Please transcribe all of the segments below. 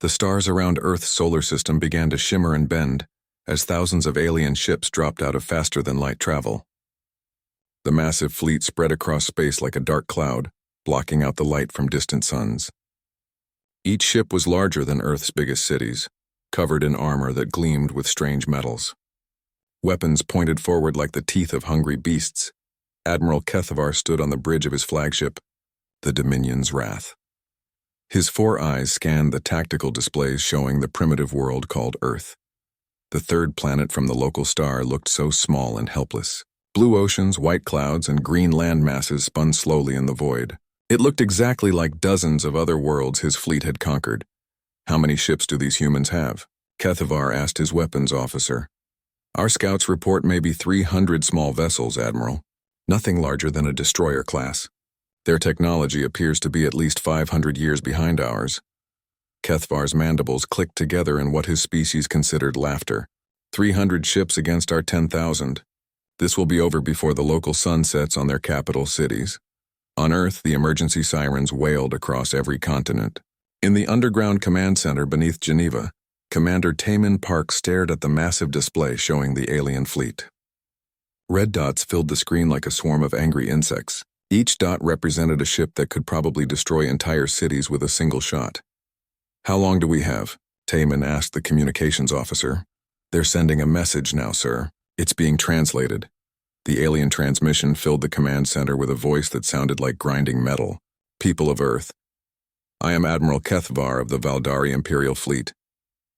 The stars around Earth's solar system began to shimmer and bend as thousands of alien ships dropped out of faster-than-light travel. The massive fleet spread across space like a dark cloud, blocking out the light from distant suns. Each ship was larger than Earth's biggest cities, covered in armor that gleamed with strange metals. Weapons pointed forward like the teeth of hungry beasts. Admiral HFY stood on the bridge of his flagship, the Dominion's Wrath. His 4 eyes scanned the tactical displays showing the primitive world called Earth. The third planet from the local star looked so small and helpless. Blue oceans, white clouds, and green land masses spun slowly in the void. It looked exactly like dozens of other worlds his fleet had conquered. "How many ships do these humans have?" HFY asked his weapons officer. "Our scouts report maybe 300 small vessels, Admiral. Nothing larger than a destroyer class. Their technology appears to be at least 500 years behind ours." HFY's mandibles clicked together in what his species considered laughter. 300 ships against our 10,000. This will be over before the local sun sets on their capital cities. On Earth, the emergency sirens wailed across every continent. In the underground command center beneath Geneva, Commander Taman Park stared at the massive display showing the alien fleet. Red dots filled the screen like a swarm of angry insects. Each dot represented a ship that could probably destroy entire cities with a single shot. "How long do we have?" Taman asked the communications officer. "They're sending a message now, sir. It's being translated." The alien transmission filled the command center with a voice that sounded like grinding metal. "People of Earth, I am Admiral HFY of the Valdari Imperial Fleet.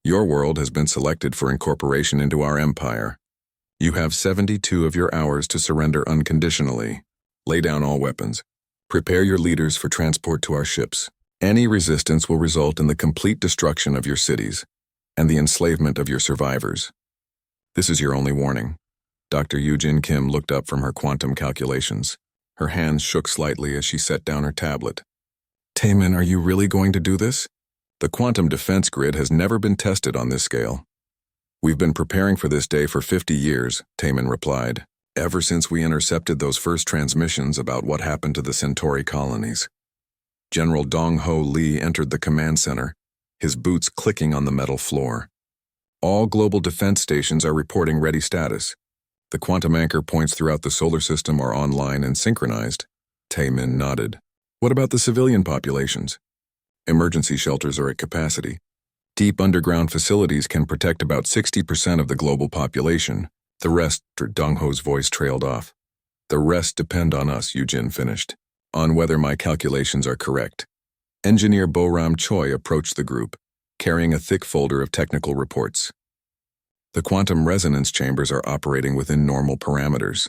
Your world has been selected for incorporation into our empire. You have 72 of your hours to surrender unconditionally. Lay down all weapons. Prepare your leaders for transport to our ships. Any resistance will result in the complete destruction of your cities and the enslavement of your survivors. This is your only warning." Dr. Eugene Kim looked up from her quantum calculations. Her hands shook slightly as she set down her tablet. "Taman, are you really going to do this? The quantum defense grid has never been tested on this scale." "We've been preparing for this day for 50 years, Taman replied. "Ever since we intercepted those first transmissions about what happened to the Centauri colonies." General Dong-Ho Lee entered the command center, his boots clicking on the metal floor. "All global defense stations are reporting ready status. The quantum anchor points throughout the solar system are online and synchronized." Taman nodded. "What about the civilian populations?" "Emergency shelters are at capacity. Deep underground facilities can protect about 60% of the global population. The rest," Dong-Ho's voice trailed off. "The rest depend on us," Eugene finished. "On whether my calculations are correct." Engineer Boram Choi approached the group, carrying a thick folder of technical reports. "The quantum resonance chambers are operating within normal parameters.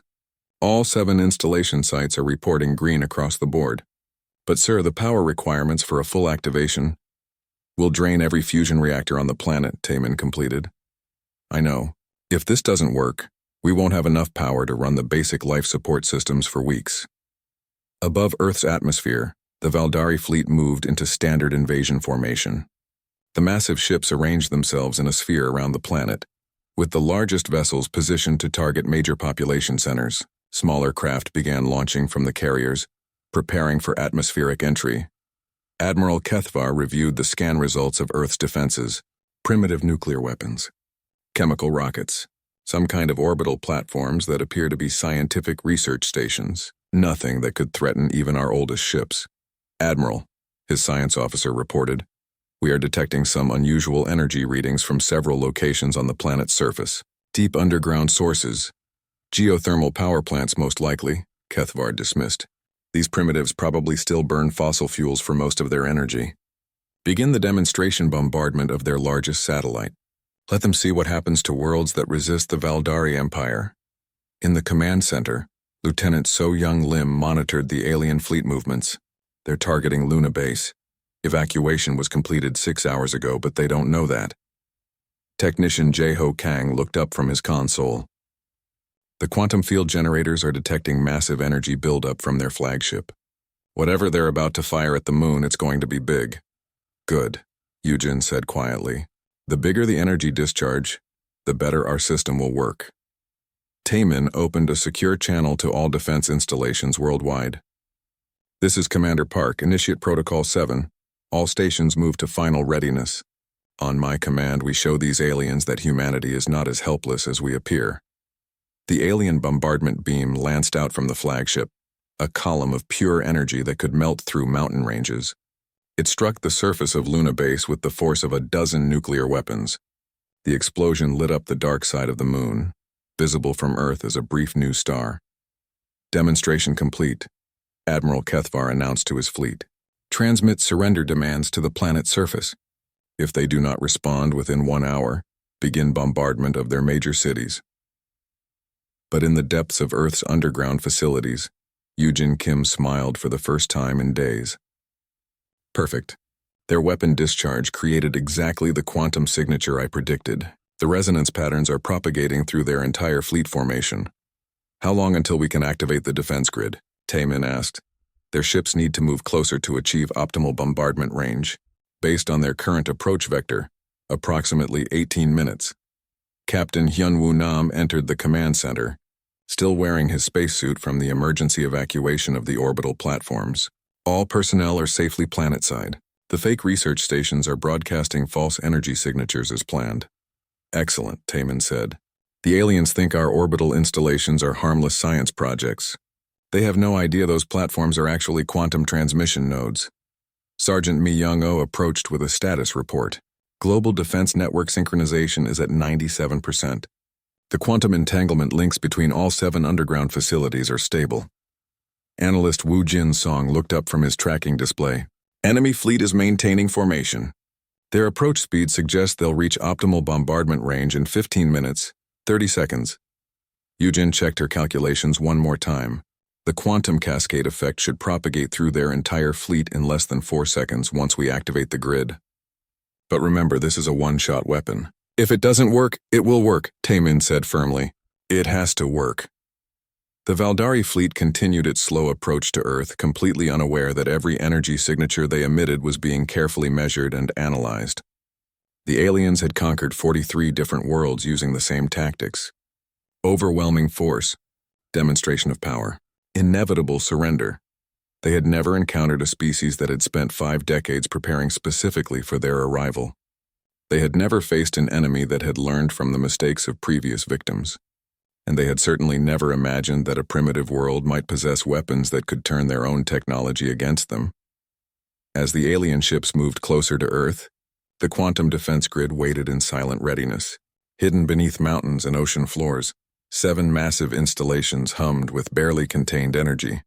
All 7 installation sites are reporting green across the board. But sir, the power requirements for a full activation will drain every fusion reactor on the planet," Taman completed. "I know. If this doesn't work, we won't have enough power to run the basic life support systems for weeks." Above Earth's atmosphere, the Valdari fleet moved into standard invasion formation. The massive ships arranged themselves in a sphere around the planet, with the largest vessels positioned to target major population centers. Smaller craft began launching from the carriers, preparing for atmospheric entry. Admiral HFY reviewed the scan results of Earth's defenses: primitive nuclear weapons, chemical rockets, some kind of orbital platforms that appear to be scientific research stations. Nothing that could threaten even our oldest ships. "Admiral," his science officer reported, "we are detecting some unusual energy readings from several locations on the planet's surface. Deep underground sources. Geothermal power plants most likely," HFY dismissed. "These primitives probably still burn fossil fuels for most of their energy. Begin the demonstration bombardment of their largest satellite. Let them see what happens to worlds that resist the Valdari Empire." In the command center, Lieutenant So Young Lim monitored the alien fleet movements. "They're targeting Luna Base. Evacuation was completed 6 hours ago, but they don't know that." Technician Jae-Ho Kang looked up from his console. "The quantum field generators are detecting massive energy buildup from their flagship. Whatever they're about to fire at the moon, it's going to be big." "Good," Eugene said quietly. "The bigger the energy discharge, the better our system will work." Taman opened a secure channel to all defense installations worldwide. "This is Commander Park. Initiate Protocol 7. All stations move to final readiness." On my command, we show these aliens that humanity is not as helpless as we appear. The alien bombardment beam lanced out from the flagship, a column of pure energy that could melt through mountain ranges. It struck the surface of Luna Base with the force of a dozen nuclear weapons. The explosion lit up the dark side of the moon, visible from Earth as a brief new star. Demonstration complete, Admiral Kethvar announced to his fleet. Transmit surrender demands to the planet's surface. If they do not respond within 1 hour, begin bombardment of their major cities. But in the depths of Earth's underground facilities, Yujin Kim smiled for the first time in days. Perfect. Their weapon discharge created exactly the quantum signature I predicted. The resonance patterns are propagating through their entire fleet formation. How long until we can activate the defense grid? Taemin asked. Their ships need to move closer to achieve optimal bombardment range. Based on their current approach vector, approximately 18 minutes. Captain Hyunwoo Nam entered the command center, still wearing his spacesuit from the emergency evacuation of the orbital platforms. All personnel are safely planetside. The fake research stations are broadcasting false energy signatures as planned. Excellent, Taemin said. The aliens think our orbital installations are harmless science projects. They have no idea those platforms are actually quantum transmission nodes. Sergeant Mi Young-oh approached with a status report. Global defense network synchronization is at 97%. The quantum entanglement links between all 7 underground facilities are stable. Analyst Wu Jin-song looked up from his tracking display. Enemy fleet is maintaining formation. Their approach speed suggests they'll reach optimal bombardment range in 15 minutes, 30 seconds. Yujin checked her calculations one more time. The quantum cascade effect should propagate through their entire fleet in less than 4 seconds once we activate the grid. But remember, this is a one-shot weapon. If it doesn't work, it will work, Taemin said firmly. It has to work. The Valdari fleet continued its slow approach to Earth, completely unaware that every energy signature they emitted was being carefully measured and analyzed. The aliens had conquered 43 different worlds using the same tactics. Overwhelming force, demonstration of power, inevitable surrender. They had never encountered a species that had spent 5 decades preparing specifically for their arrival. They had never faced an enemy that had learned from the mistakes of previous victims. And they had certainly never imagined that a primitive world might possess weapons that could turn their own technology against them. As the alien ships moved closer to Earth, the quantum defense grid waited in silent readiness. Hidden beneath mountains and ocean floors, 7 massive installations hummed with barely contained energy.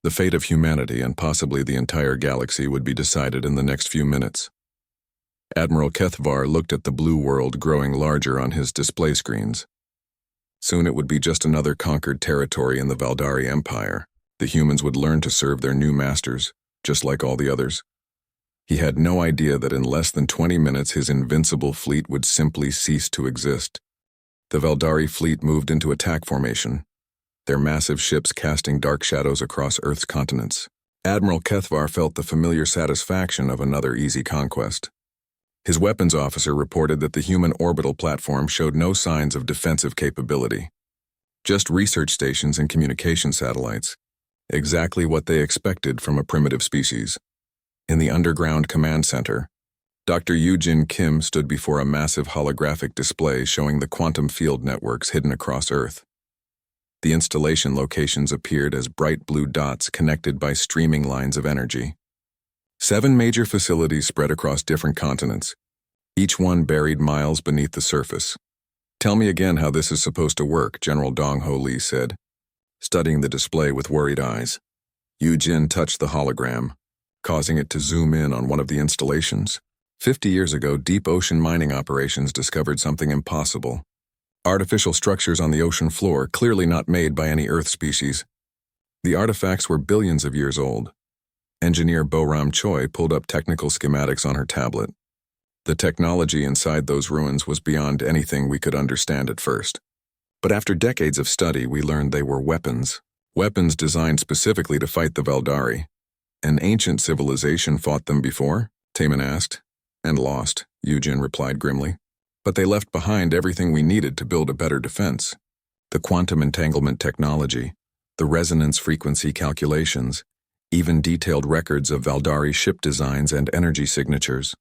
The fate of humanity and possibly the entire galaxy would be decided in the next few minutes. Admiral Kethvar looked at the blue world growing larger on his display screens. Soon it would be just another conquered territory in the Valdari Empire. The humans would learn to serve their new masters, just like all the others. He had no idea that in less than 20 minutes his invincible fleet would simply cease to exist. The Valdari fleet moved into attack formation, their massive ships casting dark shadows across Earth's continents. Admiral Kethvar felt the familiar satisfaction of another easy conquest. His weapons officer reported that the human orbital platform showed no signs of defensive capability. Just research stations and communication satellites. Exactly what they expected from a primitive species. In the underground command center, Dr. Yujin Kim stood before a massive holographic display showing the quantum field networks hidden across Earth. The installation locations appeared as bright blue dots connected by streaming lines of energy. 7 major facilities spread across different continents, each one buried miles beneath the surface. Tell me again how this is supposed to work, General Dong Ho Lee said, studying the display with worried eyes. Yujin touched the hologram, causing it to zoom in on one of the installations. 50 years ago, deep ocean mining operations discovered something impossible. Artificial structures on the ocean floor, clearly not made by any Earth species. The artifacts were billions of years old. Engineer Bo-Ram Choi pulled up technical schematics on her tablet. The technology inside those ruins was beyond anything we could understand at first. But after decades of study, we learned they were weapons. Weapons designed specifically to fight the Valdari. An ancient civilization fought them before? Taemin asked. And lost, Yujin replied grimly. But they left behind everything we needed to build a better defense. The quantum entanglement technology, the resonance frequency calculations, even detailed records of Valdari ship designs and energy signatures.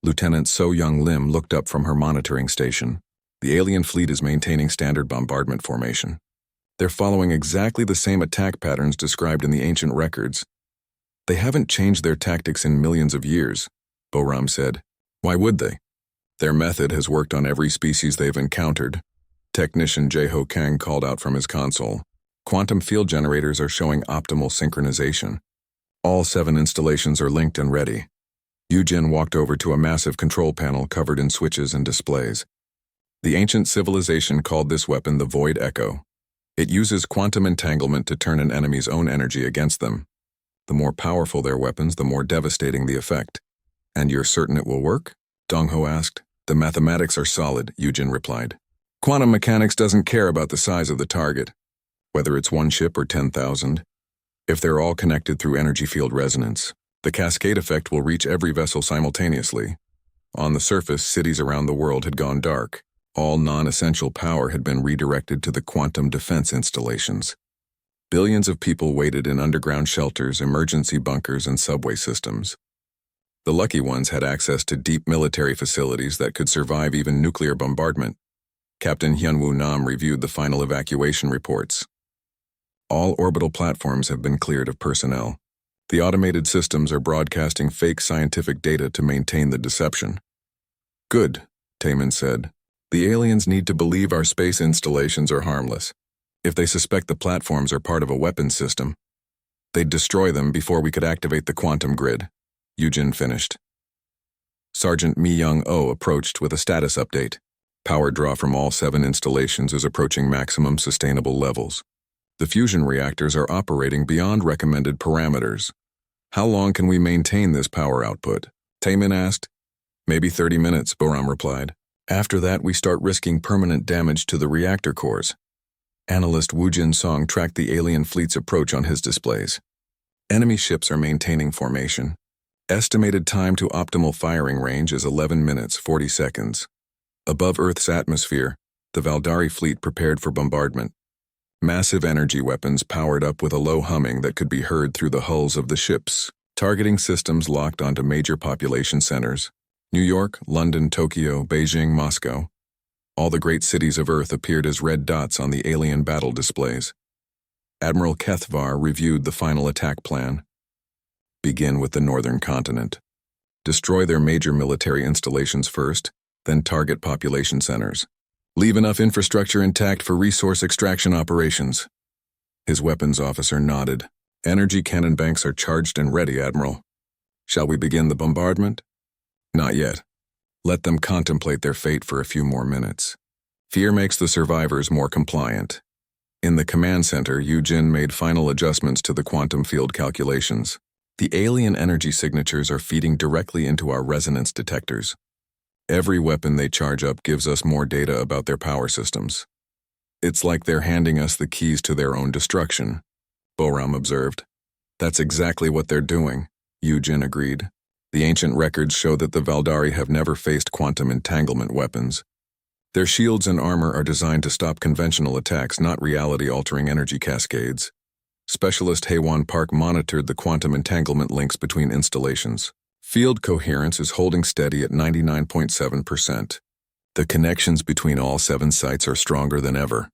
Lieutenant So Young Lim looked up from her monitoring station. The alien fleet is maintaining standard bombardment formation. They're following exactly the same attack patterns described in the ancient records. They haven't changed their tactics in millions of years, Boram said. Why would they? Their method has worked on every species they've encountered. Technician Jae-ho Kang called out from his console. Quantum field generators are showing optimal synchronization. All 7 installations are linked and ready. Yujin walked over to a massive control panel covered in switches and displays. The ancient civilization called this weapon the Void Echo. It uses quantum entanglement to turn an enemy's own energy against them. The more powerful their weapons, the more devastating the effect. And you're certain it will work? Dong-ho asked. The mathematics are solid, Yujin replied. Quantum mechanics doesn't care about the size of the target, whether it's 1 ship or 10,000. If they're all connected through energy field resonance, the cascade effect will reach every vessel simultaneously. On the surface, cities around the world had gone dark. All non-essential power had been redirected to the quantum defense installations. Billions of people waited in underground shelters, emergency bunkers, and subway systems. The lucky ones had access to deep military facilities that could survive even nuclear bombardment. Captain Hyunwoo Nam reviewed the final evacuation reports. All orbital platforms have been cleared of personnel. The automated systems are broadcasting fake scientific data to maintain the deception. Good, Taemin said. The aliens need to believe our space installations are harmless. If they suspect the platforms are part of a weapons system, they'd destroy them before we could activate the quantum grid. Yujin finished. Sergeant Mi Young-oh approached with a status update. Power draw from all 7 installations is approaching maximum sustainable levels. The fusion reactors are operating beyond recommended parameters. How long can we maintain this power output? Taemin asked. Maybe 30 minutes, Boram replied. After that, we start risking permanent damage to the reactor cores. Analyst Woo Jin-song tracked the alien fleet's approach on his displays. Enemy ships are maintaining formation. Estimated time to optimal firing range is 11 minutes, 40 seconds. Above Earth's atmosphere, the Valdari fleet prepared for bombardment. Massive energy weapons powered up with a low humming that could be heard through the hulls of the ships. Targeting systems locked onto major population centers. New York, London, Tokyo, Beijing, Moscow. All the great cities of Earth appeared as red dots on the alien battle displays. Admiral Kethvar reviewed the final attack plan. Begin with the northern continent. Destroy their major military installations first, then target population centers. Leave enough infrastructure intact for resource extraction operations. His weapons officer nodded. Energy cannon banks are charged and ready, Admiral. Shall we begin the bombardment? Not yet. Let them contemplate their fate for a few more minutes. Fear makes the survivors more compliant. In the command center, Yujin made final adjustments to the quantum field calculations. The alien energy signatures are feeding directly into our resonance detectors. Every weapon they charge up gives us more data about their power systems. It's like they're handing us the keys to their own destruction, Boram observed. That's exactly what they're doing, Yujin agreed. The ancient records show that the Valdari have never faced quantum entanglement weapons. Their shields and armor are designed to stop conventional attacks, not reality-altering energy cascades. Specialist Haewon Park monitored the quantum entanglement links between installations. Field coherence is holding steady at 99.7%. The connections between all 7 sites are stronger than ever.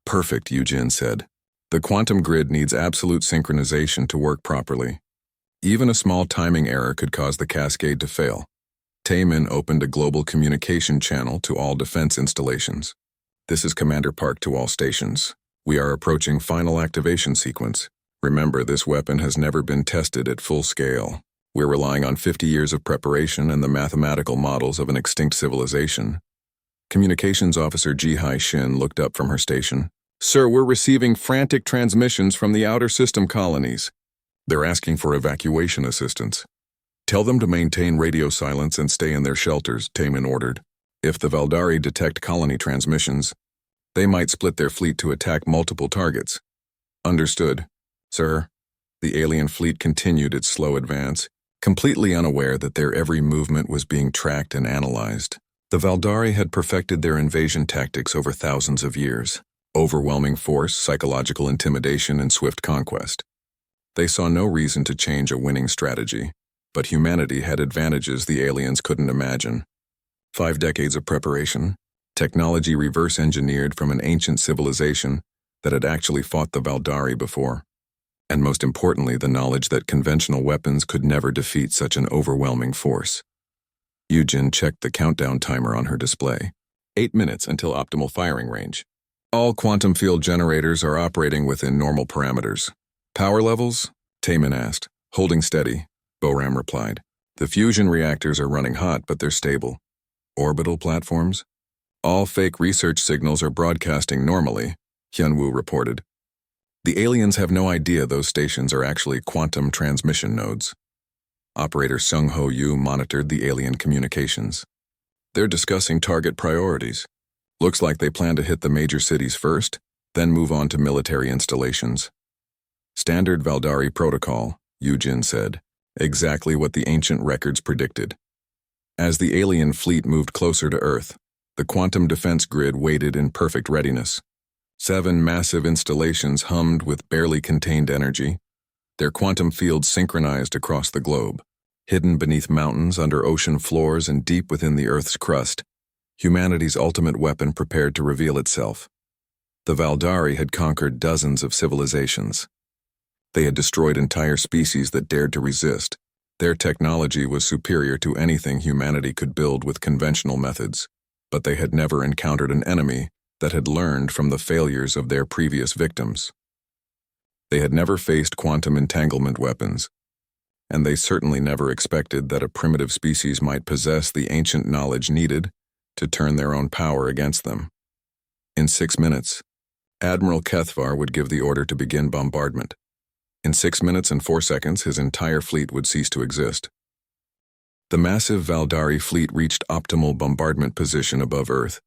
Perfect, Yujin said. The quantum grid needs absolute synchronization to work properly. Even a small timing error could cause the cascade to fail. Taemin opened a global communication channel to all defense installations. This is Commander Park to all stations. We are approaching final activation sequence. Remember, this weapon has never been tested at full scale. We're relying on 50 years of preparation and the mathematical models of an extinct civilization. Communications Officer Ji-Hai Shin looked up from her station. Sir, we're receiving frantic transmissions from the outer system colonies. They're asking for evacuation assistance. Tell them to maintain radio silence and stay in their shelters, Taemin ordered. If the Valdari detect colony transmissions, they might split their fleet to attack multiple targets. Understood, sir. The alien fleet continued its slow advance, completely unaware that their every movement was being tracked and analyzed. The Valdari had perfected their invasion tactics over thousands of years. Overwhelming force, psychological intimidation, and swift conquest. They saw no reason to change a winning strategy. but humanity had advantages the aliens couldn't imagine. 5 decades of preparation, technology reverse-engineered from an ancient civilization that had actually fought the Valdari before, and most importantly, the knowledge that conventional weapons could never defeat such an overwhelming force. Yujin checked the countdown timer on her display. 8 minutes until optimal firing range. All quantum field generators are operating within normal parameters. Power levels? Taman asked. Holding steady, Boram replied. The fusion reactors are running hot, but they're stable. Orbital platforms? All fake research signals are broadcasting normally, Hyunwoo reported. The aliens have no idea those stations are actually quantum transmission nodes. Operator Sung-Ho Yu monitored the alien communications. They're discussing target priorities. Looks like they plan to hit the major cities first, then move on to military installations. Standard Valdari protocol, Yujin said, exactly what the ancient records predicted. As the alien fleet moved closer to Earth, the quantum defense grid waited in perfect readiness. 7 massive installations hummed with barely contained energy, their quantum fields synchronized across the globe. Hidden beneath mountains, under ocean floors, and deep within the Earth's crust, humanity's ultimate weapon prepared to reveal itself. The Valdari had conquered dozens of civilizations. They had destroyed entire species that dared to resist. Their technology was superior to anything humanity could build with conventional methods, but they had never encountered an enemy that had learned from the failures of their previous victims. They had never faced quantum entanglement weapons, and they certainly never expected that a primitive species might possess the ancient knowledge needed to turn their own power against them. In 6 minutes, Admiral Kethvar would give the order to begin bombardment. In 6 minutes and 4 seconds, his entire fleet would cease to exist. The massive Valdari fleet reached optimal bombardment position above Earth.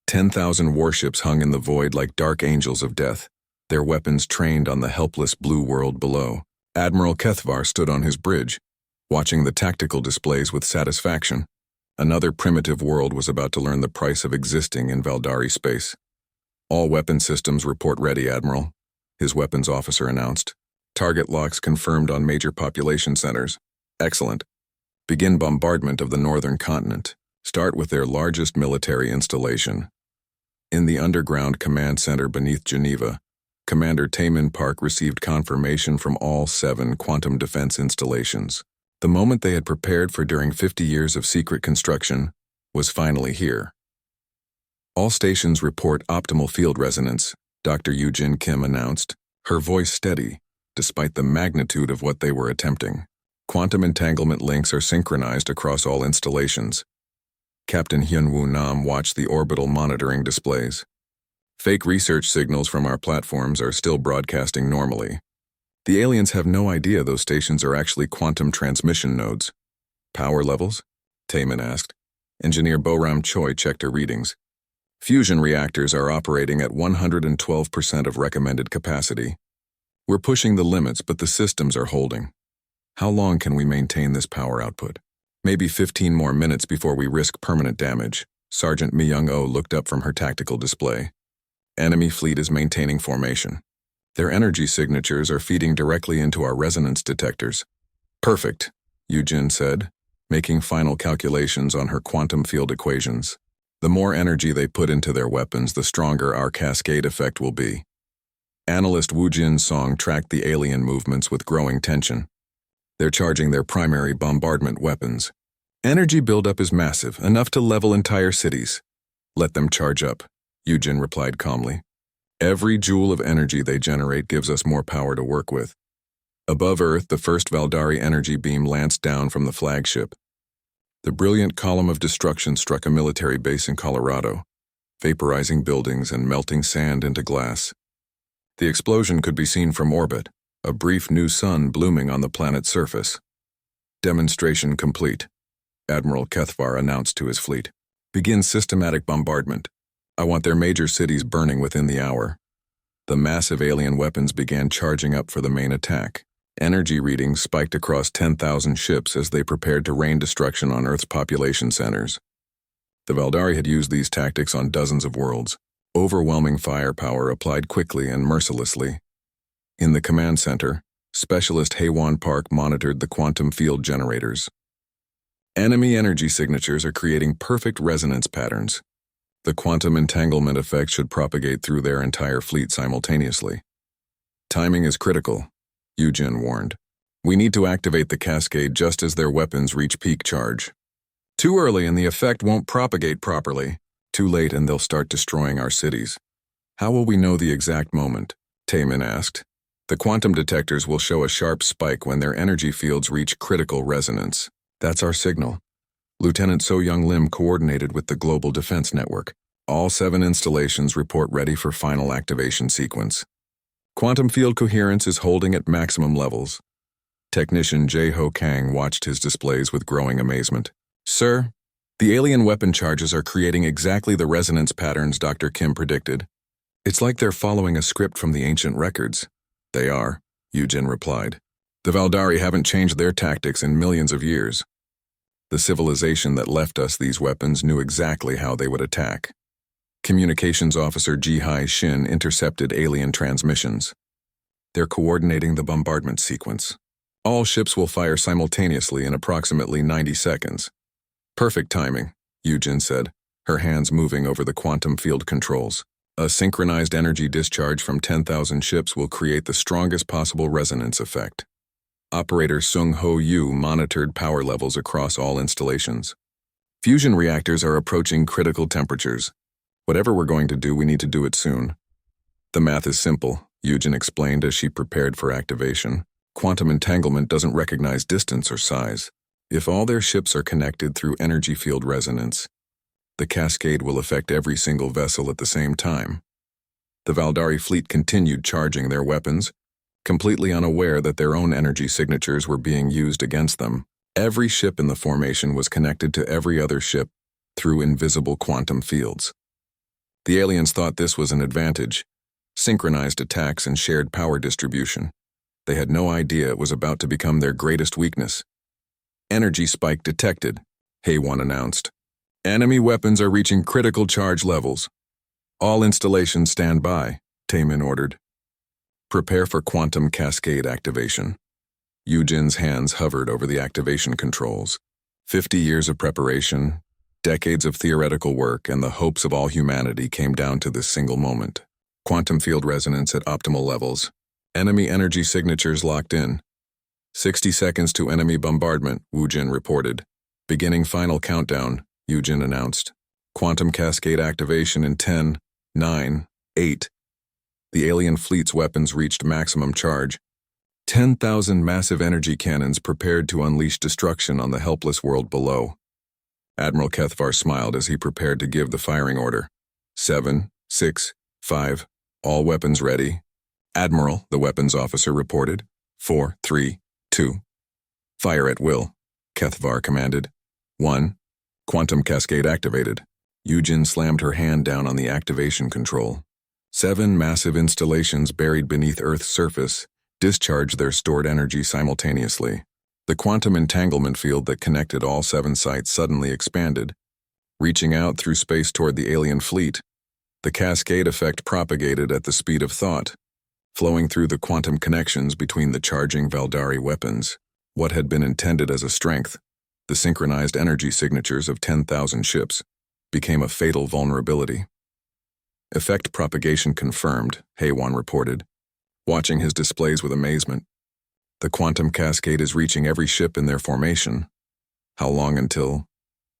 10,000 warships hung in the void like dark angels of death, their weapons trained on the helpless blue world below. Admiral Kethvar stood on his bridge, watching the tactical displays with satisfaction. Another primitive world was about to learn the price of existing in Valdari space. All weapon systems report ready, Admiral, his weapons officer announced. Target locks confirmed on major population centers. Excellent. Begin bombardment of the northern continent. Start with their largest military installation. In the underground command center beneath Geneva, Commander Taman Park received confirmation from all 7 quantum defense installations. The moment they had prepared for during 50 years of secret construction was finally here. All stations report optimal field resonance, Dr. Yujin Kim announced, her voice steady, despite the magnitude of what they were attempting. Quantum entanglement links are synchronized across all installations. Captain Hyunwoo Nam watched the orbital monitoring displays. Fake research signals from our platforms are still broadcasting normally. The aliens have no idea those stations are actually quantum transmission nodes. Power levels? Taman asked. Engineer Boram Choi checked her readings. Fusion reactors are operating at 112% of recommended capacity. We're pushing the limits, but the systems are holding. How long can we maintain this power output? Maybe 15 more minutes before we risk permanent damage. Sergeant Mi Young-oh looked up from her tactical display. Enemy fleet is maintaining formation. Their energy signatures are feeding directly into our resonance detectors. Perfect, Yujin said, making final calculations on her quantum field equations. The more energy they put into their weapons, the stronger our cascade effect will be. Analyst Woo Jin Song tracked the alien movements with growing tension. They're charging their primary bombardment weapons. Energy buildup is massive, enough to level entire cities. Let them charge up, Yujin replied calmly. Every joule of energy they generate gives us more power to work with. Above Earth, the first Valdari energy beam lanced down from the flagship. The brilliant column of destruction struck a military base in Colorado, vaporizing buildings and melting sand into glass. The explosion could be seen from orbit, a brief new sun blooming on the planet's surface. Demonstration complete, Admiral Kethvar announced to his fleet. Begin systematic bombardment. I want their major cities burning within the hour. The massive alien weapons began charging up for the main attack. Energy readings spiked across 10,000 ships as they prepared to rain destruction on Earth's population centers. The Valdari had used these tactics on dozens of worlds. Overwhelming firepower applied quickly and mercilessly. In the command center, Specialist Haywan Park monitored the quantum field generators. Enemy energy signatures are creating perfect resonance patterns. The quantum entanglement effect should propagate through their entire fleet simultaneously. Timing is critical, Eugen warned. We need to activate the cascade just as their weapons reach peak charge. Too early and the effect won't propagate properly. Too late and they'll start destroying our cities. How will we know the exact moment? Taemin asked. The quantum detectors will show a sharp spike when their energy fields reach critical resonance. That's our signal. Lieutenant So Young Lim coordinated with the Global Defense Network. All 7 installations report ready for final activation sequence. Quantum field coherence is holding at maximum levels. Technician Jae-ho Kang watched his displays with growing amazement. Sir, the alien weapon charges are creating exactly the resonance patterns Dr. Kim predicted. It's like they're following a script from the ancient records. They are, Eugen replied. The Valdari haven't changed their tactics in millions of years. The civilization that left us these weapons knew exactly how they would attack. Communications Officer Ji-hai Shin intercepted alien transmissions. They're coordinating the bombardment sequence. All ships will fire simultaneously in approximately 90 seconds. Perfect timing, Eugen said, her hands moving over the quantum field controls. A synchronized energy discharge from 10,000 ships will create the strongest possible resonance effect. Operator Sung-ho Yu monitored power levels across all installations. Fusion reactors are approaching critical temperatures. Whatever we're going to do, we need to do it soon. The math is simple, Eugen explained as she prepared for activation. Quantum entanglement doesn't recognize distance or size. If all their ships are connected through energy field resonance, the cascade will affect every single vessel at the same time. The Valdari fleet continued charging their weapons, completely unaware that their own energy signatures were being used against them. Every ship in the formation was connected to every other ship through invisible quantum fields. The aliens thought this was an advantage, synchronized attacks and shared power distribution. They had no idea it was about to become their greatest weakness. Energy spike detected, Haywan announced. Enemy weapons are reaching critical charge levels. All installations stand by, Taemin ordered. Prepare for quantum cascade activation. Eugen's hands hovered over the activation controls. 50 years of preparation, decades of theoretical work, and the hopes of all humanity came down to this single moment. Quantum field resonance at optimal levels. Enemy energy signatures locked in. 60 seconds to enemy bombardment, Wu Jin reported. Beginning final countdown, Eugen announced. Quantum cascade activation in 10, 9, 8. The alien fleet's weapons reached maximum charge. 10,000 massive energy cannons prepared to unleash destruction on the helpless world below. Admiral Kethvar smiled as he prepared to give the firing order. 7, 6, 5, all weapons ready. Admiral, the weapons officer reported. 4, 3, 2. Fire at will, Kethvar commanded. 1. Quantum cascade activated. Eugen slammed her hand down on the activation control. 7 massive installations buried beneath Earth's surface discharged their stored energy simultaneously. The quantum entanglement field that connected all 7 sites suddenly expanded, reaching out through space toward the alien fleet. The cascade effect propagated at the speed of thought, flowing through the quantum connections between the charging Valdari weapons. What had been intended as a strength, the synchronized energy signatures of 10,000 ships, became a fatal vulnerability. Effect propagation confirmed, Haywan reported, watching his displays with amazement. The quantum cascade is reaching every ship in their formation. How long until?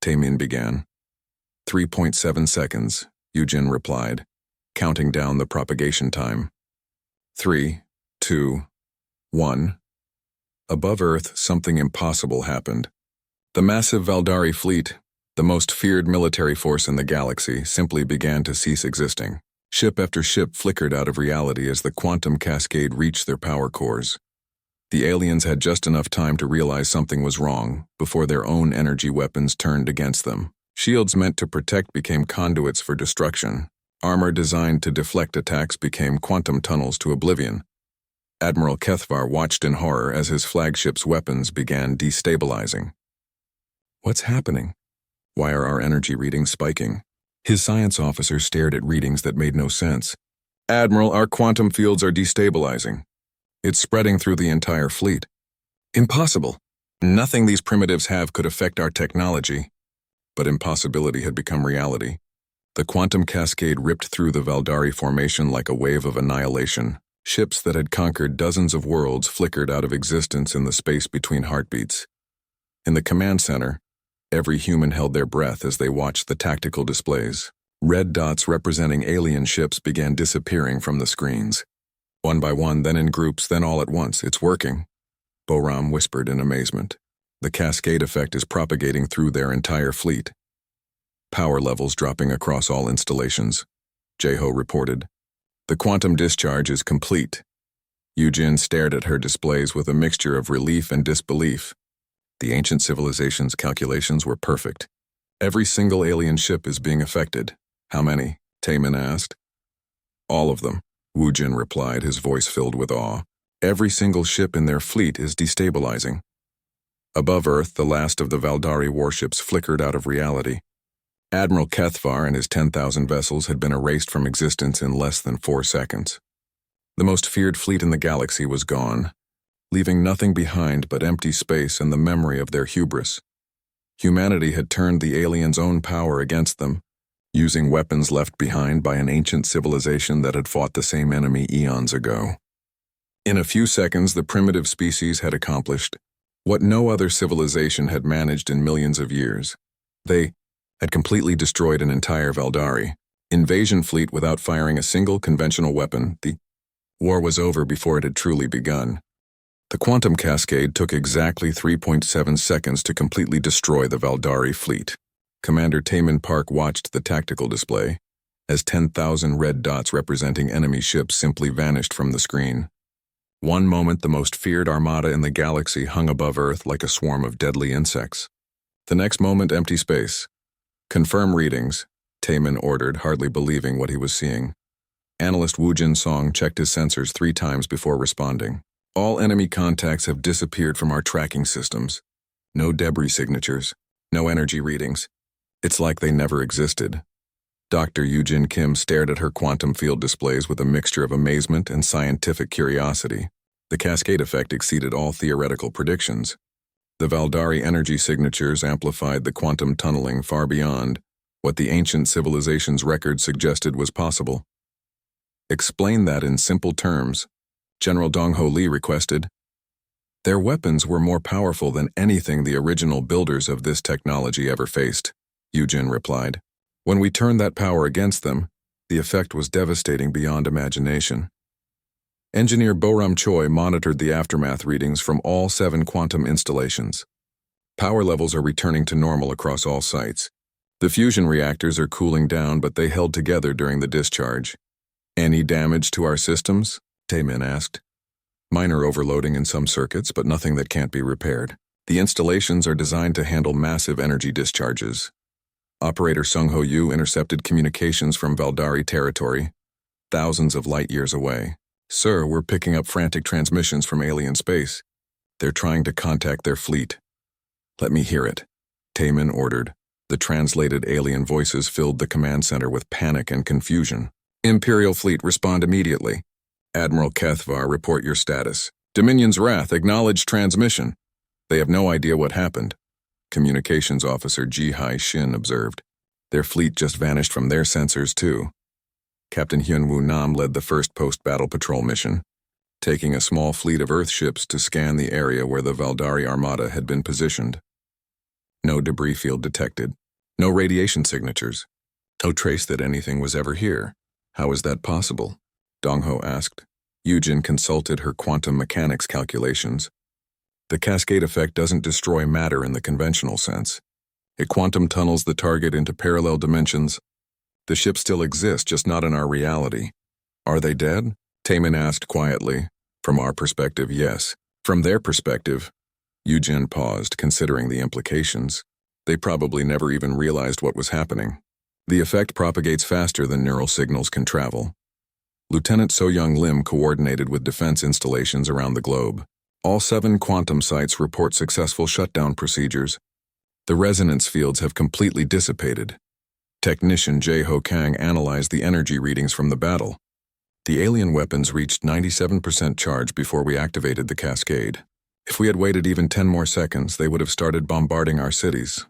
Taemin began. 3.7 seconds, Eugen replied, counting down the propagation time. 3, 2, 1. Above Earth, something impossible happened. The massive Valdari fleet, the most feared military force in the galaxy, simply began to cease existing. Ship after ship flickered out of reality as the quantum cascade reached their power cores. The aliens had just enough time to realize something was wrong before their own energy weapons turned against them. Shields meant to protect became conduits for destruction. Armor designed to deflect attacks became quantum tunnels to oblivion. Admiral Kethvar watched in horror as his flagship's weapons began destabilizing. What's happening? Why are our energy readings spiking? His science officer stared at readings that made no sense. Admiral, our quantum fields are destabilizing. It's spreading through the entire fleet. Impossible. Nothing these primitives have could affect our technology. But impossibility had become reality. The quantum cascade ripped through the Valdari formation like a wave of annihilation. Ships that had conquered dozens of worlds flickered out of existence in the space between heartbeats. In the command center, every human held their breath as they watched the tactical displays. Red dots representing alien ships began disappearing from the screens. One by one, then in groups, then all at once. It's working, Boram whispered in amazement. The cascade effect is propagating through their entire fleet. Power levels dropping across all installations, Jeho reported. The quantum discharge is complete. Yujin stared at her displays with a mixture of relief and disbelief. The ancient civilization's calculations were perfect. Every single alien ship is being affected. How many? Taemin asked. All of them, Wujin replied, his voice filled with awe. Every single ship in their fleet is destabilizing. Above Earth, the last of the Valdari warships flickered out of reality. Admiral Kethvar and his 10,000 vessels had been erased from existence in less than 4 seconds. The most feared fleet in the galaxy was gone, leaving nothing behind but empty space and the memory of their hubris. Humanity had turned the aliens' own power against them, using weapons left behind by an ancient civilization that had fought the same enemy eons ago. In a few seconds, the primitive species had accomplished what no other civilization had managed in millions of years. They had completely destroyed an entire Valdari invasion fleet without firing a single conventional weapon. The war was over before it had truly begun. The quantum cascade took exactly 3.7 seconds to completely destroy the Valdari fleet. Commander Taemin Park watched the tactical display as 10,000 red dots representing enemy ships simply vanished from the screen. One moment, the most feared armada in the galaxy hung above Earth like a swarm of deadly insects. The next moment, empty space. Confirm readings, Taemin ordered, hardly believing what he was seeing. Analyst Wujin Song checked his sensors 3 times before responding. All enemy contacts have disappeared from our tracking systems. No debris signatures, no energy readings. It's like they never existed. Dr. Yujin Kim stared at her quantum field displays with a mixture of amazement and scientific curiosity. The cascade effect exceeded all theoretical predictions. The Valdari energy signatures amplified the quantum tunneling far beyond what the ancient civilization's record suggested was possible. Explain that in simple terms, General Dong-Ho Lee requested. Their weapons were more powerful than anything the original builders of this technology ever faced, Yujin replied. When we turned that power against them, the effect was devastating beyond imagination. Engineer Boram Choi monitored the aftermath readings from all 7 quantum installations. Power levels are returning to normal across all sites. The fusion reactors are cooling down, but they held together during the discharge. Any damage to our systems? Taemin asked. Minor overloading in some circuits, but nothing that can't be repaired. The installations are designed to handle massive energy discharges. Operator Sung-Ho Yu intercepted communications from Valdari territory, thousands of light years away. Sir, we're picking up frantic transmissions from alien space. They're trying to contact their fleet. Let me hear it, Taemin ordered. The translated alien voices filled the command center with panic and confusion. Imperial fleet, respond immediately. Admiral Kethvar, report your status. Dominion's Wrath, acknowledge transmission. They have no idea what happened. Communications Officer Ji-Hai Shin observed. Their fleet just vanished from their sensors, too. Captain Hyun-Woo Nam led the first post-battle patrol mission, taking a small fleet of Earth ships to scan the area where the Valdari Armada had been positioned. No debris field detected. No radiation signatures. No trace that anything was ever here. How is that possible? Dong-Ho asked. Yujin consulted her quantum mechanics calculations. The cascade effect doesn't destroy matter in the conventional sense. It quantum tunnels the target into parallel dimensions. The ships still exist, just not in our reality. Are they dead? Taemin asked quietly. From our perspective, yes. From their perspective, Yujin paused, considering the implications. They probably never even realized what was happening. The effect propagates faster than neural signals can travel. Lieutenant So-Young Lim coordinated with defense installations around the globe. All 7 quantum sites report successful shutdown procedures. The resonance fields have completely dissipated. Technician Jae-Ho Kang analyzed the energy readings from the battle. The alien weapons reached 97% charge before we activated the cascade. If we had waited even 10 more seconds, they would have started bombarding our cities.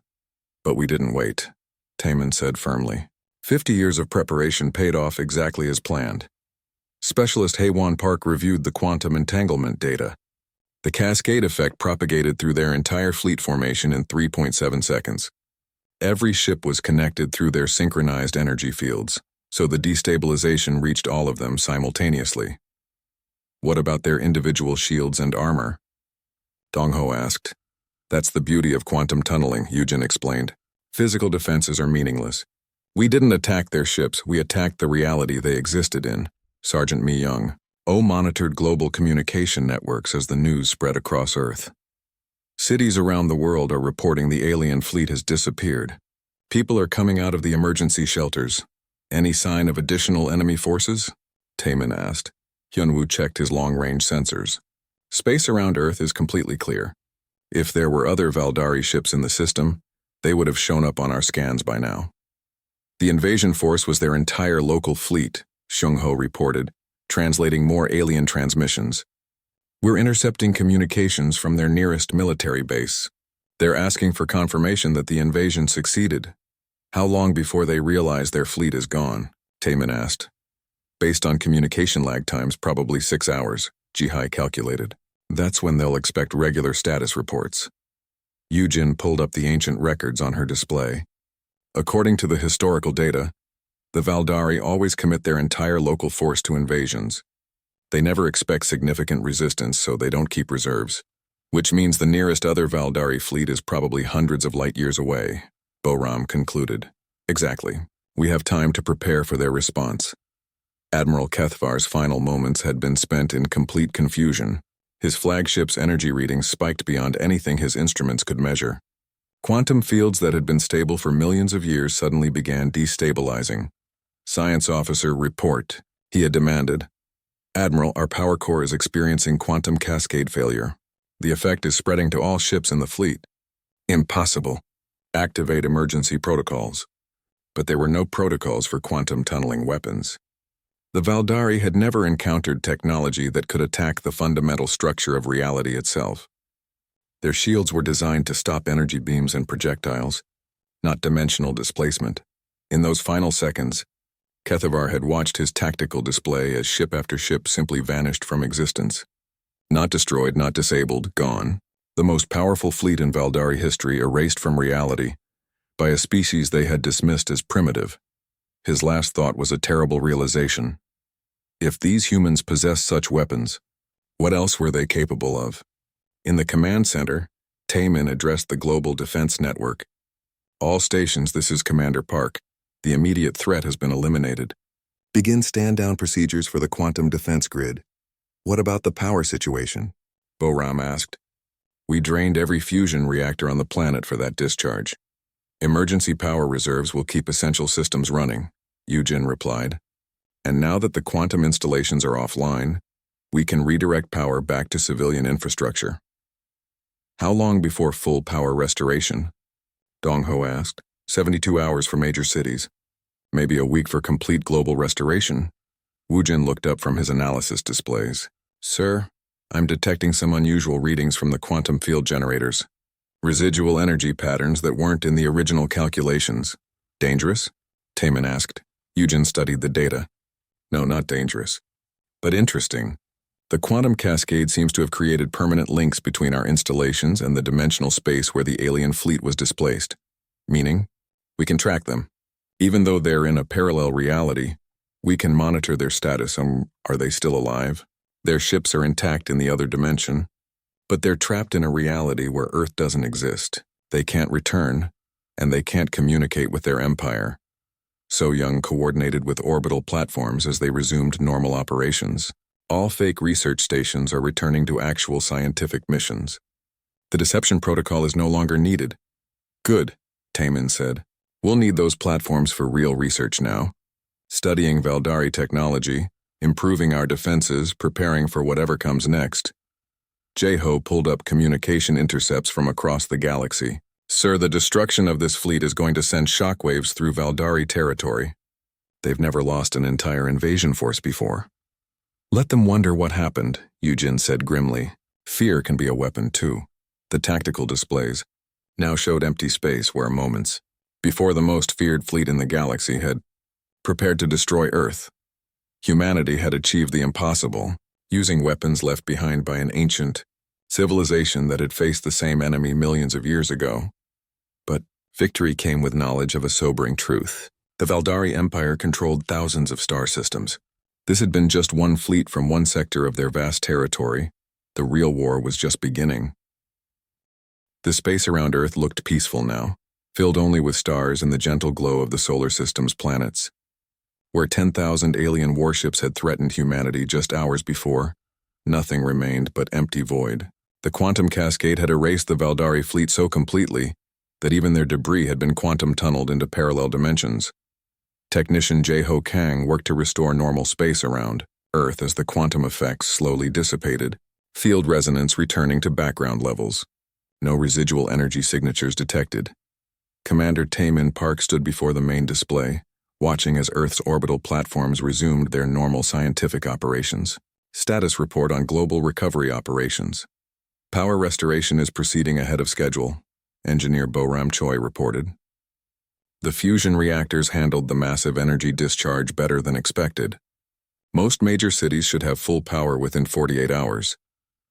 But we didn't wait, Taman said firmly. 50 years of preparation paid off exactly as planned. Specialist Haywan Park reviewed the quantum entanglement data. The cascade effect propagated through their entire fleet formation in 3.7 seconds. Every ship was connected through their synchronized energy fields, so the destabilization reached all of them simultaneously. What about their individual shields and armor? Dongho asked. That's the beauty of quantum tunneling, Yujin explained. Physical defenses are meaningless. We didn't attack their ships, we attacked the reality they existed in. Sergeant Mi Young. monitored global communication networks as the news spread across Earth. Cities around the world are reporting the alien fleet has disappeared. People are coming out of the emergency shelters. Any sign of additional enemy forces? Taman asked. Hyunwoo checked his long-range sensors. Space around Earth is completely clear. If there were other Valdari ships in the system, they would have shown up on our scans by now. The invasion force was their entire local fleet, Seung-ho reported, translating more alien transmissions. We're intercepting communications from their nearest military base. They're asking for confirmation that the invasion succeeded. How long before they realize their fleet is gone? Taman asked. Based on communication lag times, probably 6 hours, Jihai calculated. That's when they'll expect regular status reports. Yujin pulled up the ancient records on her display. According to the historical data, the Valdari always commit their entire local force to invasions. They never expect significant resistance, so they don't keep reserves, which means the nearest other Valdari fleet is probably hundreds of light years away, Boram concluded. Exactly. We have time to prepare for their response. Admiral Kethvar's final moments had been spent in complete confusion. His flagship's energy readings spiked beyond anything his instruments could measure. Quantum fields that had been stable for millions of years suddenly began destabilizing. Science officer, report, he had demanded. Admiral, our power core is experiencing quantum cascade failure. The effect is spreading to all ships in the fleet. Impossible. Activate emergency protocols. But there were no protocols for quantum tunneling weapons. The Valdari had never encountered technology that could attack the fundamental structure of reality itself. Their shields were designed to stop energy beams and projectiles, not dimensional displacement. In those final seconds, Kethavar had watched his tactical display as ship after ship simply vanished from existence. Not destroyed, not disabled, gone. The most powerful fleet in Valdari history erased from reality by a species they had dismissed as primitive. His last thought was a terrible realization. If these humans possessed such weapons, what else were they capable of? In the command center, Taman addressed the Global Defense Network. All stations, this is Commander Park. The immediate threat has been eliminated. Begin stand-down procedures for the quantum defense grid. What about the power situation? Boram asked. We drained every fusion reactor on the planet for that discharge. Emergency power reserves will keep essential systems running, Yujin replied. And now that the quantum installations are offline, we can redirect power back to civilian infrastructure. How long before full power restoration? Dongho asked. 72 hours for major cities. Maybe a week for complete global restoration. Wujin looked up from his analysis displays. Sir, I'm detecting some unusual readings from the quantum field generators. Residual energy patterns that weren't in the original calculations. Dangerous? Taman asked. Yujin studied the data. No, not dangerous. But interesting. The quantum cascade seems to have created permanent links between our installations and the dimensional space where the alien fleet was displaced. Meaning, we can track them. Even though they're in a parallel reality, we can monitor their status. Are they still alive? Their ships are intact in the other dimension, but they're trapped in a reality where Earth doesn't exist. They can't return, and they can't communicate with their empire. So Young coordinated with orbital platforms as they resumed normal operations. All fake research stations are returning to actual scientific missions. The deception protocol is no longer needed. Good, Taman said. We'll need those platforms for real research now. Studying Valdari technology, improving our defenses, preparing for whatever comes next. Jeho pulled up communication intercepts from across the galaxy. Sir, the destruction of this fleet is going to send shockwaves through Valdari territory. They've never lost an entire invasion force before. Let them wonder what happened, Yujin said grimly. Fear can be a weapon too. The tactical displays now showed empty space where moments before the most feared fleet in the galaxy had prepared to destroy Earth. Humanity had achieved the impossible, using weapons left behind by an ancient civilization that had faced the same enemy millions of years ago. But victory came with knowledge of a sobering truth. The Valdari Empire controlled thousands of star systems. This had been just one fleet from one sector of their vast territory. The real war was just beginning. The space around Earth looked peaceful now, filled only with stars and the gentle glow of the solar system's planets. Where 10,000 alien warships had threatened humanity just hours before, nothing remained but empty void. The quantum cascade had erased the Valdari fleet so completely that even their debris had been quantum tunneled into parallel dimensions. Technician J-Ho Kang worked to restore normal space around Earth as the quantum effects slowly dissipated, field resonance returning to background levels. No residual energy signatures detected. Commander Taemin Park stood before the main display, watching as Earth's orbital platforms resumed their normal scientific operations. Status report on global recovery operations. Power restoration is proceeding ahead of schedule, Engineer Boram Choi reported. The fusion reactors handled the massive energy discharge better than expected. Most major cities should have full power within 48 hours.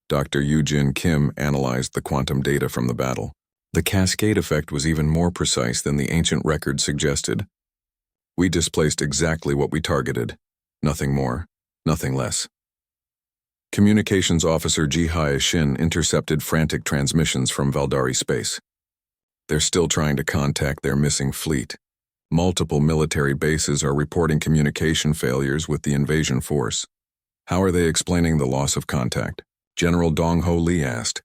Dr. Yoo-Jin Kim analyzed the quantum data from the battle. The cascade effect was even more precise than the ancient record suggested. We displaced exactly what we targeted. Nothing more, nothing less. Communications Officer Ji-Hai Shin intercepted frantic transmissions from Valdari space. They're still trying to contact their missing fleet. Multiple military bases are reporting communication failures with the invasion force. How are they explaining the loss of contact? General Dong-Ho Lee asked.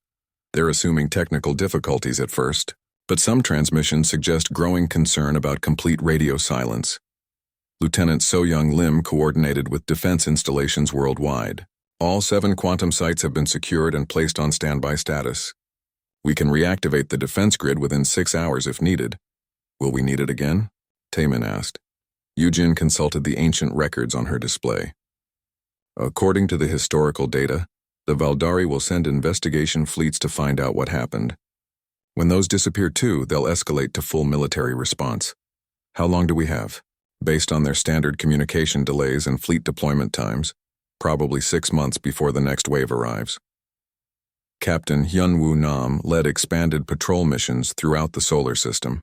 They're assuming technical difficulties at first, but some transmissions suggest growing concern about complete radio silence. Lieutenant So-Young Lim coordinated with defense installations worldwide. All 7 quantum sites have been secured and placed on standby status. We can reactivate the defense grid within 6 hours if needed. Will we need it again? Taemin asked. Yujin consulted the ancient records on her display. According to the historical data, the Valdari will send investigation fleets to find out what happened. When those disappear too, they'll escalate to full military response. How long do we have? Based on their standard communication delays and fleet deployment times, probably 6 months before the next wave arrives. Captain Hyun-Woo Nam led expanded patrol missions throughout the solar system.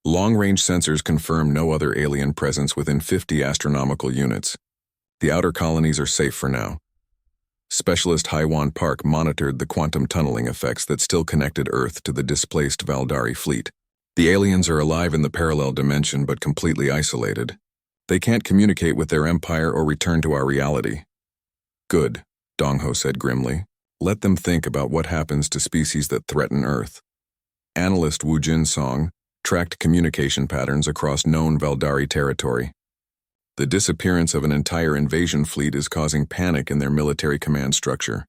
Long-range sensors confirm no other alien presence within 50 astronomical units. The outer colonies are safe for now. Specialist Haiwan Park monitored the quantum tunneling effects that still connected Earth to the displaced Valdari fleet. The aliens are alive in the parallel dimension but completely isolated. They can't communicate with their empire or return to our reality. Good, Dong-Ho said grimly. Let them think about what happens to species that threaten Earth. Analyst Woo Jin-song tracked communication patterns across known Valdari territory. The disappearance of an entire invasion fleet is causing panic in their military command structure.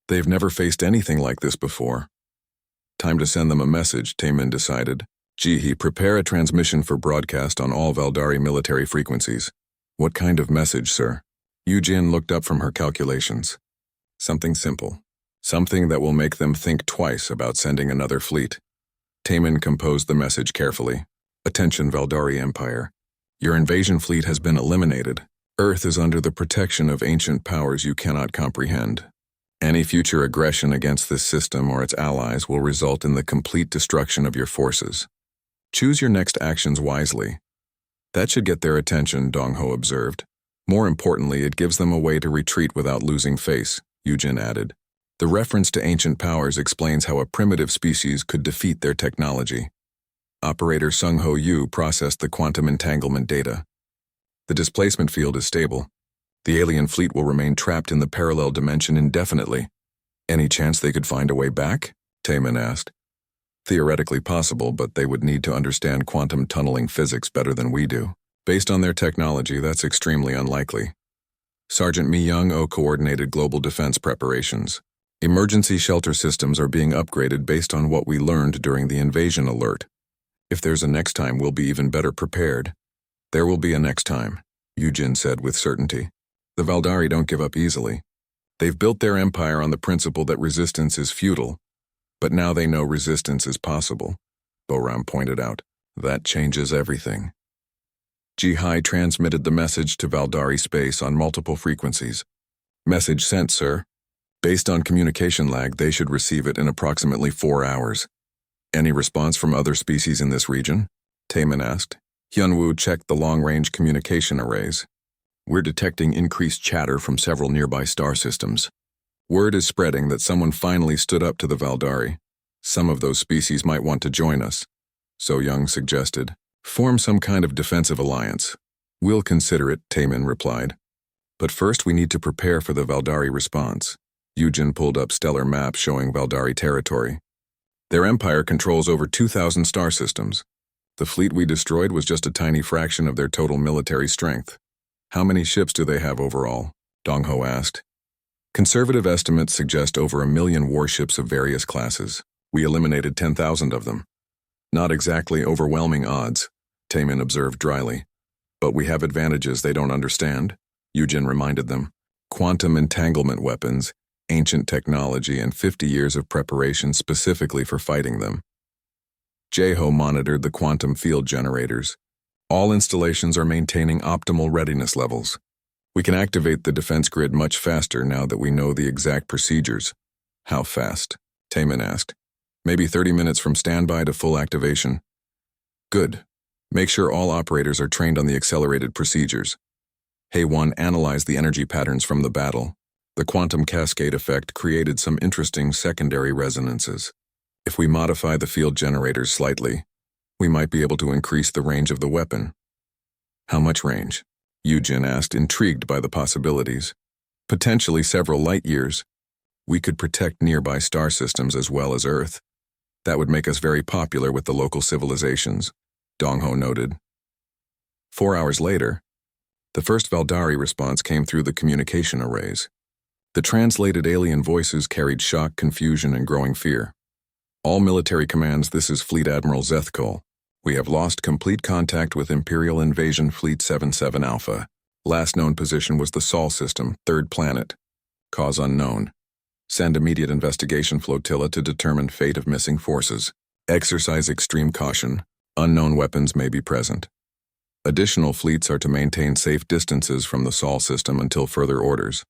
They've never faced anything like this before. Time to send them a message, Taemin decided. Ji-Hee, prepare a transmission for broadcast on all Valdari military frequencies. What kind of message, sir? Yoo-Jin looked up from her calculations. Something simple. Something that will make them think twice about sending another fleet. Taemin composed the message carefully. Attention, Valdari Empire. Your invasion fleet has been eliminated. Earth is under the protection of ancient powers you cannot comprehend. Any future aggression against this system or its allies will result in the complete destruction of your forces. Choose your next actions wisely. That should get their attention, Dong-Ho observed. More importantly, it gives them a way to retreat without losing face, Yoo-Jin added. The reference to ancient powers explains how a primitive species could defeat their technology. Operator Sung-Ho Yu processed the quantum entanglement data. The displacement field is stable. The alien fleet will remain trapped in the parallel dimension indefinitely. Any chance they could find a way back? Taemin asked. Theoretically possible, but they would need to understand quantum tunneling physics better than we do. Based on their technology, that's extremely unlikely. Sergeant Mi Young-oh coordinated global defense preparations. Emergency shelter systems are being upgraded based on what we learned during the invasion alert. If there's a next time, we'll be even better prepared. There will be a next time, Yoo-Jin said with certainty. The Valdari don't give up easily. They've built their empire on the principle that resistance is futile, but now they know resistance is possible, Boram pointed out. That changes everything. HFY transmitted the message to Valdari space on multiple frequencies. Message sent, sir. Based on communication lag, they should receive it in approximately 4 hours. Any response from other species in this region? Taemin asked. Hyunwoo checked the long-range communication arrays. We're detecting increased chatter from several nearby star systems. Word is spreading that someone finally stood up to the Valdari. Some of those species might want to join us. So Young suggested. Form some kind of defensive alliance. We'll consider it, Taemin replied. But first we need to prepare for the Valdari response. Yujin pulled up stellar maps showing Valdari territory. Their empire controls over 2,000 star systems. The fleet we destroyed was just a tiny fraction of their total military strength. How many ships do they have overall? Dongho asked. Conservative estimates suggest over 1 million warships of various classes. We eliminated 10,000 of them. Not exactly overwhelming odds, Taemin observed dryly. But we have advantages they don't understand, Yujin reminded them. Quantum entanglement weapons, ancient technology, and 50 years of preparation specifically for fighting them. Jeho monitored the quantum field generators. All installations are maintaining optimal readiness levels. We can activate the defense grid much faster now that we know the exact procedures. How fast? Taemin asked. Maybe 30 minutes from standby to full activation. Good. Make sure all operators are trained on the accelerated procedures. Hae-1 analyzed the energy patterns from the battle. The quantum cascade effect created some interesting secondary resonances. If we modify the field generators slightly, we might be able to increase the range of the weapon. How much range? Yujin asked, intrigued by the possibilities. Potentially several light years. We could protect nearby star systems as well as Earth. That would make us very popular with the local civilizations, Dongho noted. 4 hours later, the first Valdari response came through the communication arrays. The translated alien voices carried shock, confusion, and growing fear. All military commands, this is Fleet Admiral Zethkol. We have lost complete contact with Imperial Invasion Fleet 77 Alpha. Last known position was the Sol system, 3rd planet. Cause unknown. Send immediate investigation flotilla to determine fate of missing forces. Exercise extreme caution. Unknown weapons may be present. Additional fleets are to maintain safe distances from the Sol system until further orders.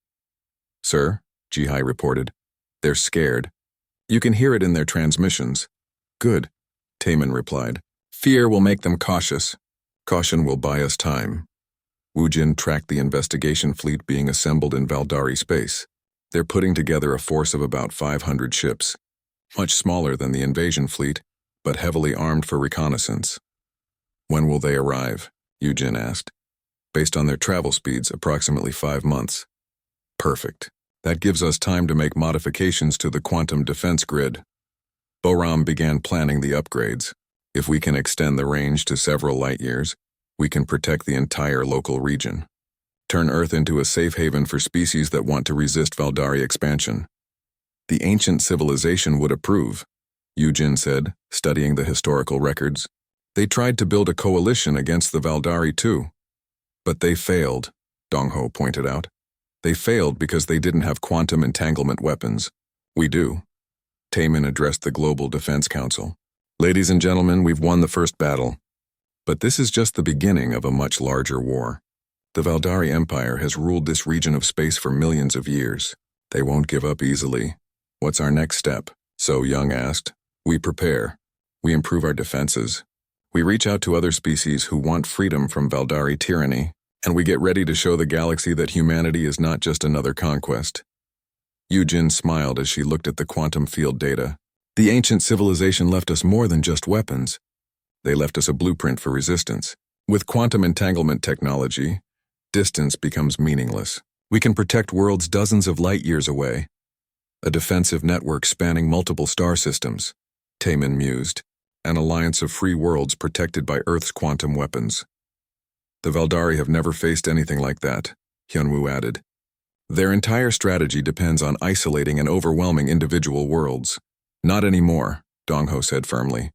Sir, HFY reported. They're scared. You can hear it in their transmissions. Good, Taemin replied. Fear will make them cautious. Caution will buy us time. Woojin tracked the investigation fleet being assembled in Valdari space. They're putting together a force of about 500 ships. Much smaller than the invasion fleet, but heavily armed for reconnaissance. When will they arrive? Yujin asked. Based on their travel speeds, approximately 5 months. Perfect. That gives us time to make modifications to the quantum defense grid. Boram began planning the upgrades. If we can extend the range to several light years, we can protect the entire local region. Turn Earth into a safe haven for species that want to resist Valdari expansion. The ancient civilization would approve, Yujin said, studying the historical records. They tried to build a coalition against the Valdari too. But they failed, Dongho pointed out. They failed because they didn't have quantum entanglement weapons. We do. Taemin addressed the Global Defense Council. Ladies and gentlemen, we've won the first battle. But this is just the beginning of a much larger war. The Valdari Empire has ruled this region of space for millions of years. They won't give up easily. What's our next step? So Young asked. We prepare. We improve our defenses. We reach out to other species who want freedom from Valdari tyranny. And we get ready to show the galaxy that humanity is not just another conquest. Yujin smiled as she looked at the quantum field data. The ancient civilization left us more than just weapons. They left us a blueprint for resistance. With quantum entanglement technology, distance becomes meaningless. We can protect worlds dozens of light years away. A defensive network spanning multiple star systems, Taemin mused. An alliance of free worlds protected by Earth's quantum weapons. The Valdari have never faced anything like that, Hyunwoo added. Their entire strategy depends on isolating and overwhelming individual worlds. Not anymore, Dongho said firmly.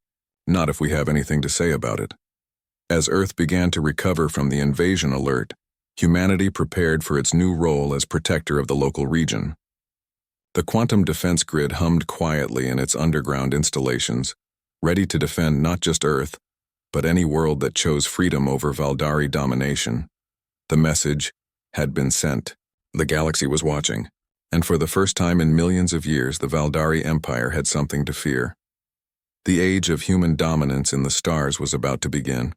Not if we have anything to say about it. As Earth began to recover from the invasion alert, humanity prepared for its new role as protector of the local region. The quantum defense grid hummed quietly in its underground installations, ready to defend not just Earth, but any world that chose freedom over Valdari domination. The message had been sent. The galaxy was watching, and for the first time in millions of years, the Valdari Empire had something to fear. The age of human dominance in the stars was about to begin.